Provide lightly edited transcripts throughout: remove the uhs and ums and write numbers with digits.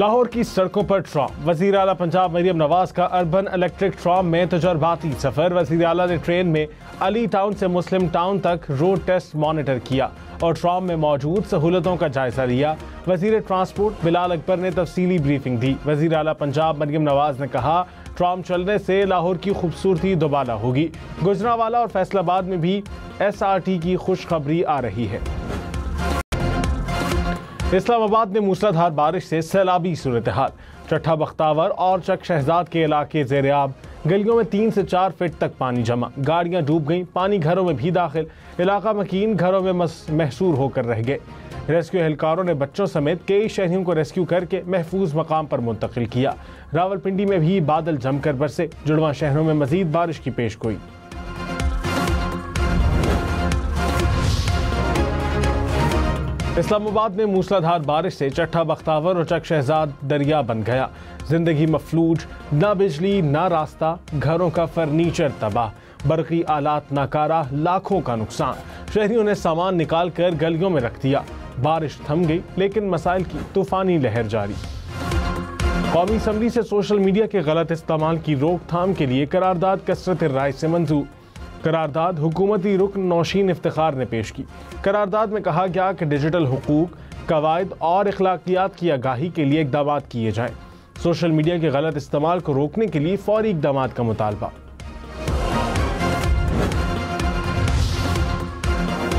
लाहौर की सड़कों पर ट्राम। वज़ीर आला पंजाब मरियम नवाज का अर्बन इलेक्ट्रिक ट्राम में तजर्बाती सफर। वज़ीर आला ने ट्रेन में अली टाउन से मुस्लिम टाउन तक रोड टेस्ट मॉनिटर किया और ट्राम में मौजूद सहूलतों का जायजा लिया। वज़ीर ट्रांसपोर्ट बिलाल अकबर ने तफसीली ब्रीफिंग दी। वज़ीर आला पंजाब मरियम नवाज ने कहा, ट्राम चलने से लाहौर की खूबसूरती दोबारा होगी। गुजरांवाला और फैसलाबाद में भी SRT की खुशखबरी आ रही है। इस्लामाबाद में मूसलाधार बारिश से सैलाबी सूरत हाल। चट्ठा बख्तावर और चक शहजाद के इलाके ज़ेर-ए-आब। गलियों में 3 से 4 फीट तक पानी जमा। गाड़ियां डूब गईं, पानी घरों में भी दाखिल। इलाका मकीन घरों में महसूर होकर रह गए। रेस्क्यू एहलकारों ने बच्चों समेत कई शहरियों को रेस्क्यू करके महफूज मकाम पर मुंतकिल किया। रावलपिंडी में भी बादल जमकर बरसे। जुड़वां शहरों में मजीद बारिश की पेशगोई। इस्लामाबाद में मूसलाधार बारिश से चट्ठा बख्तावर और चक शहजाद दरिया बन गया। जिंदगी मफलूज, ना बिजली ना रास्ता, घरों का फर्नीचर तबाह, बरकी आलात नाकारा, लाखों का नुकसान। शहरियों ने सामान निकाल कर गलियों में रख दिया। बारिश थम गई लेकिन मसाइल की तूफानी लहर जारी। कौमी असम्बली से सोशल मीडिया के गलत इस्तेमाल की रोकथाम के लिए करारदाद कसरत राय से मंजूर। करारदाद हुकूमती रुकन नौशीन इफ्तिखार ने पेश की। करारदाद में कहा गया कि डिजिटल हुकूक, कवायद और अखलाकियात की आगाही के लिए इक़दाम किए जाएं। सोशल मीडिया के गलत इस्तेमाल को रोकने के लिए फौरी इक़दाम का मुतालबा।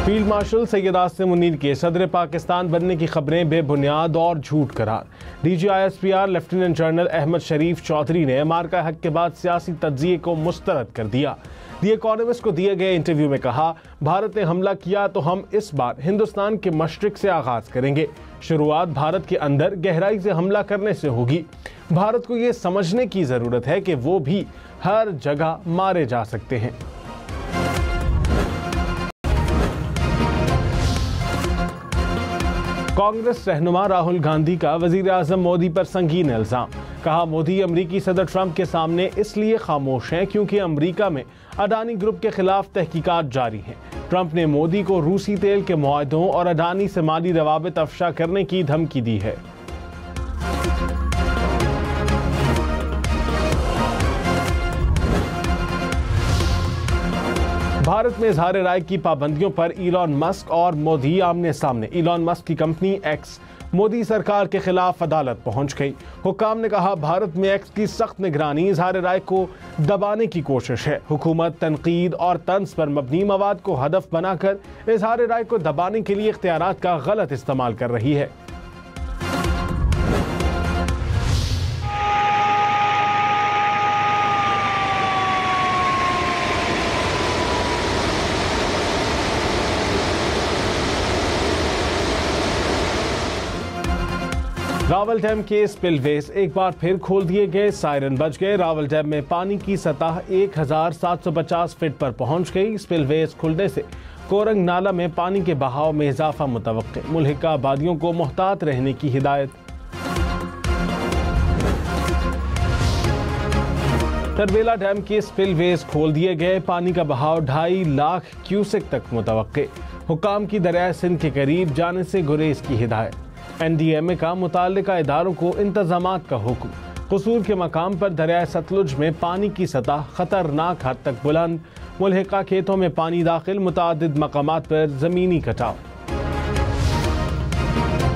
फील्ड मार्शल सैयद आसिम मुनीर के सदर पाकिस्तान बनने की खबरें बेबुनियाद और झूठ करार। DGISPR लेफ्टिनेंट जनरल अहमद शरीफ चौधरी ने मार्का हक के बाद सियासी तज्जिए को मुस्तरद कर दिया। दी इकोनॉमिस्ट को दिए गए इंटरव्यू में कहा, भारत ने हमला किया तो हम इस बार हिंदुस्तान के मशरिक से आगाज करेंगे। शुरुआत भारत के अंदर गहराई से हमला करने से होगी। भारत को ये समझने की जरूरत है कि वो भी हर जगह मारे जा सकते हैं। कांग्रेस रहनुमा राहुल गांधी का वजीर आजम मोदी पर संगीन इल्जाम। कहा, मोदी अमरीकी सदर ट्रंप के सामने इसलिए खामोश हैं क्योंकि अमरीका में अडानी ग्रुप के खिलाफ तहकीकात जारी हैं। ट्रंप ने मोदी को रूसी तेल के मुआहदों और अडानी से माली रवाबित अफशा करने की धमकी दी है। भारत में इजहार राय की पाबंदियों पर इलॉन मस्क और मोदी आमने सामने। इलॉन मस्क की कंपनी एक्स मोदी सरकार के खिलाफ अदालत पहुंच गई। हुक्काम ने कहा, भारत में एक्स की सख्त निगरानी इजहार राय को दबाने की कोशिश है। हुकूमत तनकीद और तंज पर मबनी मवाद को हदफ बनाकर इजहार राय को दबाने के लिए इख्तियारात का गलत इस्तेमाल कर रही है। रावल डैम के स्पिलवेज एक बार फिर खोल दिए गए। सायरन बज गए। रावल डैम में पानी की सतह 1750 फीट पर पहुंच गई। स्पिलवेज खुलने से कोरंग नाला में पानी के बहाव में इजाफा मुतवक्के। मुल्हिका आबादियों को मोहतात रहने की हिदायत। तरबेला डैम के स्पिलवेज खोल दिए गए। पानी का बहाव 2.5 लाख क्यूसेक तक मुतवक्के। हुक्काम की दरियाए सिंध के करीब जाने से गुरेज की हिदायत। NDMA का मुताल्लिका इदारों को इंतजामात का हुक्म। कसूर के मकाम पर दरियाए सतलुज में पानी की सतह खतरनाक हद तक बुलंद। मुल्हिका खेतों में पानी दाखिल। मुतादिद मकामात पर जमीनी कटाव।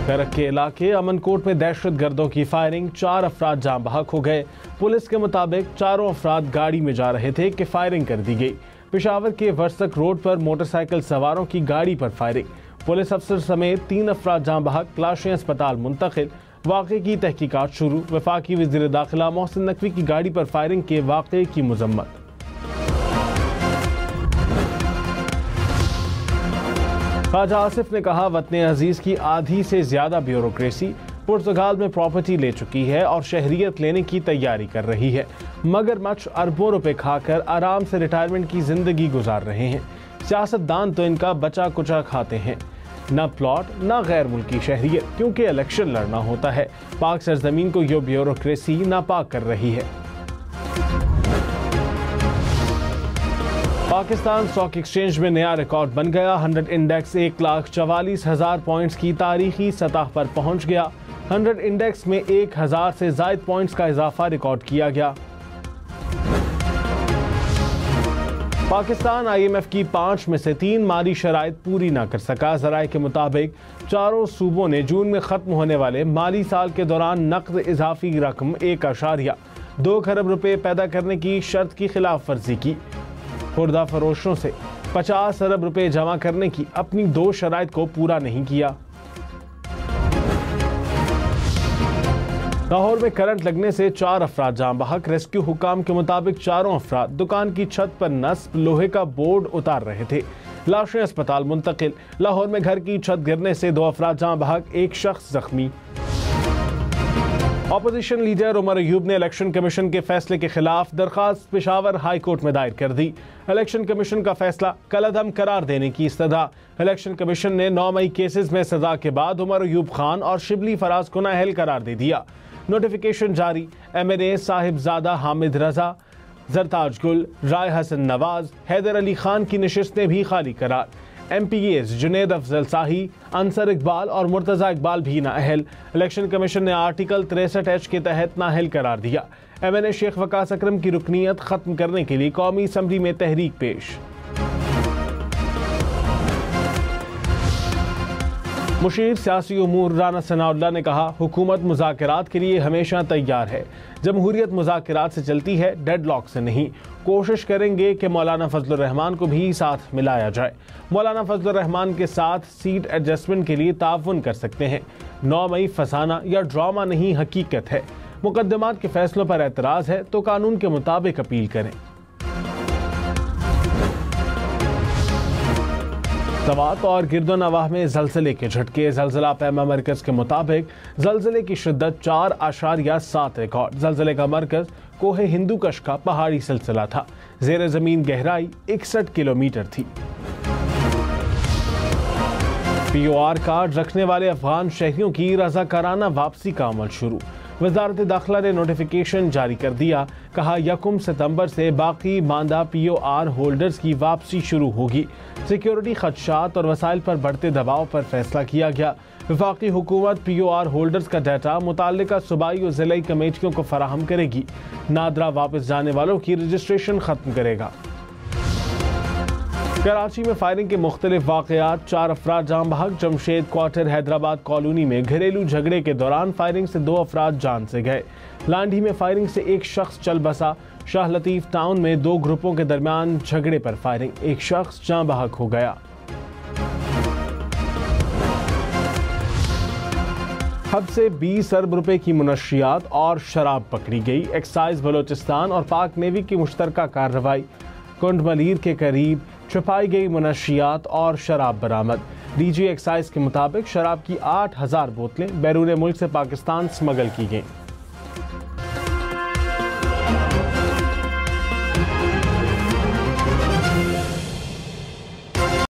करक के इलाके अमनकोट में दहशत गर्दों की फायरिंग। 4 अफराद जाँ बहक हो गए। पुलिस के मुताबिक 4 अफराद गाड़ी में जा रहे थे कि फायरिंग कर दी गई। पेशावर के वर्सक रोड पर मोटरसाइकिल सवारों की गाड़ी पर फायरिंग। पुलिस अफसर समेत 3 अफराद जाँ बहक। लाशें अस्पताल मुंतकिल। वाक़े की तहकीकात शुरू। वफाकी वज़ीर दाखिला मोहसिन नकवी की गाड़ी पर फायरिंग के वाक़े की मज़म्मत। ख्वाजा आसिफ ने कहा, वतन अजीज की आधी से ज्यादा ब्यूरोक्रेसी पुर्तगाल में प्रॉपर्टी ले चुकी है और शहरियत लेने की तैयारी कर रही है। मगरमच्छ अरबों रुपए खाकर आराम से रिटायरमेंट की जिंदगी गुजार रहे हैं। सियासतदान तो इनका बचा कुचा खाते हैं। न प्लॉट न गैर मुल्की शहरियत, क्योंकि इलेक्शन लड़ना होता है। पाक सरजमीन को ये ब्यूरोक्रेसी नापाक कर रही है। पाकिस्तान स्टॉक एक्सचेंज में नया रिकॉर्ड बन गया। 100 इंडेक्स 1,44,000 पॉइंट्स की तारीखी सतह पर पहुंच गया। 100 इंडेक्स में 1000 से ज़ायद पॉइंट्स का इजाफा रिकॉर्ड किया गया। पाकिस्तान IMF की 5 में से 3 माली शराइत पूरी ना कर सका। ज़राए के मुताबिक चारों सूबों ने जून में खत्म होने वाले माली साल के दौरान नकद इजाफी रकम 1.2 खरब रुपए पैदा करने की शर्त की खिलाफ वर्जी की। खुर्दा फरोशों से 50 अरब रुपए जमा करने की अपनी 2 शराइत को पूरा नहीं किया। लाहौर में करंट लगने से 4 अफराद जान बहक। रेस्क्यू हुकाम के मुताबिक चारों अफराद दुकान की छत पर नस्ब लोहे का बोर्ड उतार रहे थे। लाशें अस्पताल मुंतकिल। लाहौर में घर की छत गिरने से 2 अफराद जान बहक, 1 शख्स जख्मी। ऑपोजिशन लीडर उमर अयूब ने इलेक्शन कमीशन के फैसले के खिलाफ दरखास्त पेशावर हाई कोर्ट में दायर कर दी। इलेक्शन कमीशन का फैसला कलअदम करार देने की इस्तदा। इलेक्शन कमीशन ने 9 मई केसेस में सजा के बाद उमर अयूब खान और शिबली फराज को नाअहल करार दे दिया। नोटिफिकेशन जारी। MNA साहिबजादा हामिद रजा, जरताज गुल, राय हसन नवाज, हैदर अली खान की नशिस्तें भी खाली करार। MPAs जुनेद अफजल शाही, अंसर इकबाल और मुर्तजा इकबाल भी नाअहल। इलेक्शन कमीशन ने आर्टिकल 63H के तहत नाअहल करार दिया। MNA शेख वकास अकरम की रुकनीत खत्म करने के लिए कौमी असम्बली में तहरीक पेश। मुशीर सियासी उमूर राना सनाउल्लाह ने कहा, हुकूमत मुज़ाकरात के लिए हमेशा तैयार है। जमहूरियत मुज़ाकरात से चलती है, डेडलॉक से नहीं। कोशिश करेंगे कि मौलाना फजलुर रहमान को भी साथ मिलाया जाए। मौलाना फजलुर रहमान के साथ सीट एडजस्टमेंट के लिए ताउन कर सकते हैं। 9 मई फसाना या ड्रामा नहीं, हकीकत है। मुकद्दमात के फैसलों पर एतराज़ है तो कानून के मुताबिक अपील करें। सवात और गिरदोनवाह में जलजले के झटके। जलजला पैमा मरकज के मुताबिक जलजले की शिद्दत 4.7 रिकॉर्ड। जलजले का मरकज कोहे हिंदूकश का पहाड़ी सिलसिला था। जेर जमीन गहराई 61 किलोमीटर थी। POR कार्ड रखने वाले अफगान शहरियों की रजाकाराना वापसी का अमल शुरू। वजारत दाखिला ने नोटिफिकेशन जारी कर दिया। कहा, 1 सितंबर से बाकी मांदा POR होल्डर्स की वापसी शुरू होगी। सिक्योरिटी खदशात और वसाइल पर बढ़ते दबाव पर फैसला किया गया। वफाकी हुकूमत POR होल्डर्स का डाटा मुताल्लिका सूबाई और ज़िलाई कमेटियों को फराहम करेगी। नादरा वापस जाने वालों की रजिस्ट्रेशन खत्म करेगा। कराची में फायरिंग के मुख्तलिफ वाक़यात। 4 अफराद जान बहक। जमशेद क्वार्टर हैदराबाद कॉलोनी में घरेलू झगड़े के दौरान फायरिंग से 2 अफराद जान से गए। लांडी में फायरिंग से 1 शख्स चल बसा। शाह लतीफ टाउन में 2 ग्रुपों के दरमियान झगड़े पर फायरिंग, 1 शख्स जान बहक हो गया। हद से 20 अरब रुपए की मुनशियात और शराब पकड़ी गई। एक्साइज बलोचिस्तान और पाक नेवी की मुश्तरका कार्रवाई। कुंडमलीर के करीब छुपाई गई मुनशियात और शराब बरामद। DG एक्साइज के मुताबिक शराब की 8000 बोतलें बैरून मुल्क से पाकिस्तान स्मगल की गईं।